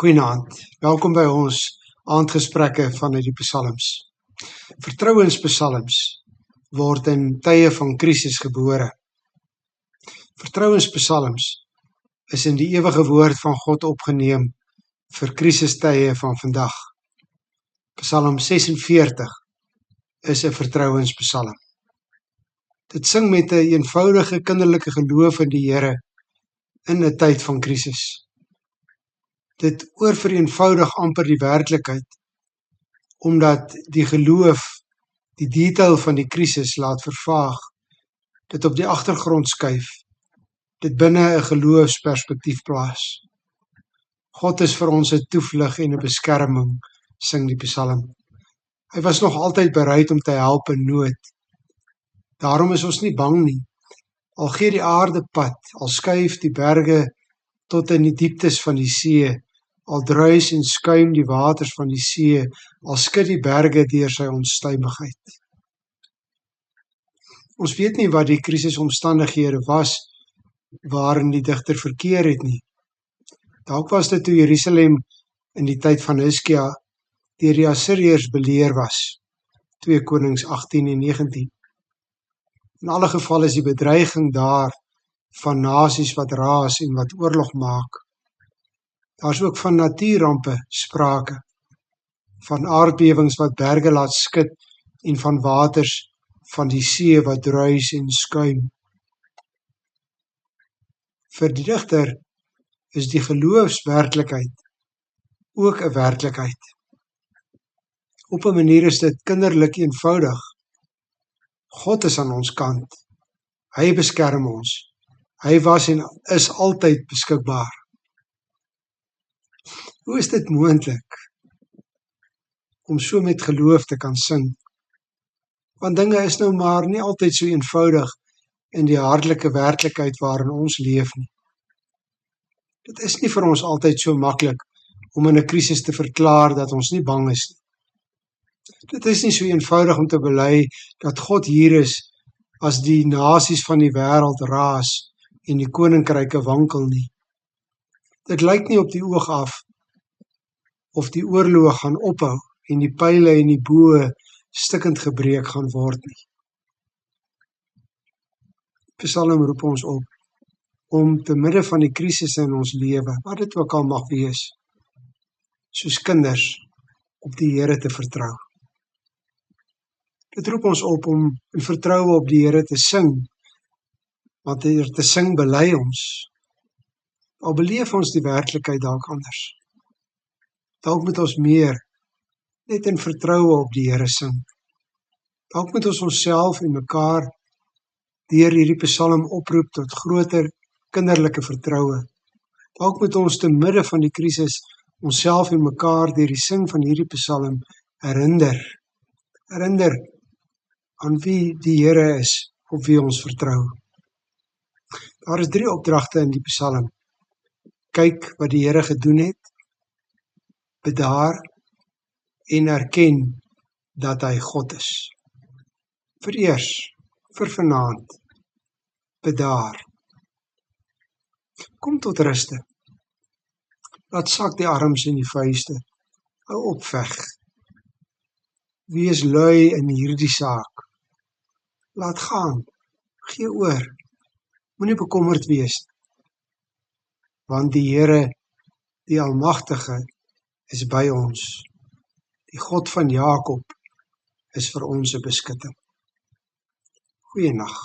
Goeienaand, welkom by ons aandgesprekke vanuit die psalms. Vertrouenspsalms word in tye van krisis gebore. Vertrouenspsalms is in die ewige woord van God opgeneem vir krisistye van vandag. Psalm 46 is 'n vertrouenspsalm. Dit sing met 'n eenvoudige kinderlike geloof in die Here in 'n tyd van krisis. Dit oorvereenvoudig amper die werklikheid, omdat die geloof die detail van die krisis laat vervaag, dit op die agtergrond skuif, dit binne 'n geloofsperspektief plaas. God is vir ons 'n toevlug en 'n beskerming, sing die psalm. Hy was nog altyd bereid om te help in nood. Daarom is ons nie bang nie. Al gee die aarde pad, al skuif die berge tot in die dieptes van die see, al druis en skuim die waters van die see, al skud die berge deur sy onstuimigheid. Ons weet nie wat die krisisomstandighede was waarin die digter verkeer het nie. Dalk was dit toe Jerusalem in die tyd van Hiskia deur die Assiriërs beleer was, 2 Konings 18 en 19. In alle geval is die bedreiging daar van nasies wat raas en wat oorlog maak. Daar is ook van natuurrampe sprake, van aardbewings wat berge laat skud en van waters van die see wat druis en skuim. Vir die digter is die geloofswerklikheid ook 'n werklikheid. Op 'n manier is dit kinderlik eenvoudig. God is aan ons kant. Hy beskerm ons. Hy was en is altyd beskikbaar. Hoe is dit moontlik om so met geloof te kan sing? Want dinge is nou maar nie altyd so eenvoudig in die hartlike werklikheid waarin ons leef nie. Dit is nie vir ons altyd so maklik om in 'n krisis te verklaar dat ons nie bang is nie. Dit is nie so eenvoudig om te bely dat God hier is as die nasies van die wêreld raas en die koninkryke wankel nie. Dit lyk nie op die oog af of die oorlog gaan ophou en die pyle en die boë stikkend gebreek gaan word nie. Psalm roep ons op om te midde van die krisisse in ons lewe, wat dit ook al mag wees, soos kinders op die Here te vertrou. Dit roep ons op om in vertroue op die Here te sing, want deur te sing bely ons. Al beleef ons die werklikheid dalk anders. Dalk moet ons meer net in vertroue op die Here sing. Dalk moet ons onsself en mekaar deur hierdie psalm oproep tot groter kinderlike vertroue. Dalk moet ons te midde van die krisis onsself en mekaar deur die sing van hierdie psalm herinner aan wie die Here is, op wie ons vertrou. Daar is 3 opdragte in die psalm. Kyk wat die Here gedoen het, bedaar en erken dat hy God is. Vereers, vir vanaand, bedaar. Kom tot ruste. Laat sak die arms en die vuiste. Hou op veg. Wees lui in hierdie saak. Laat gaan. Gee oor. Moenie bekommerd wees. Want die Here, die Almagtige, is by ons. Die God van Jakob is vir ons 'n beskutting. Goeienag.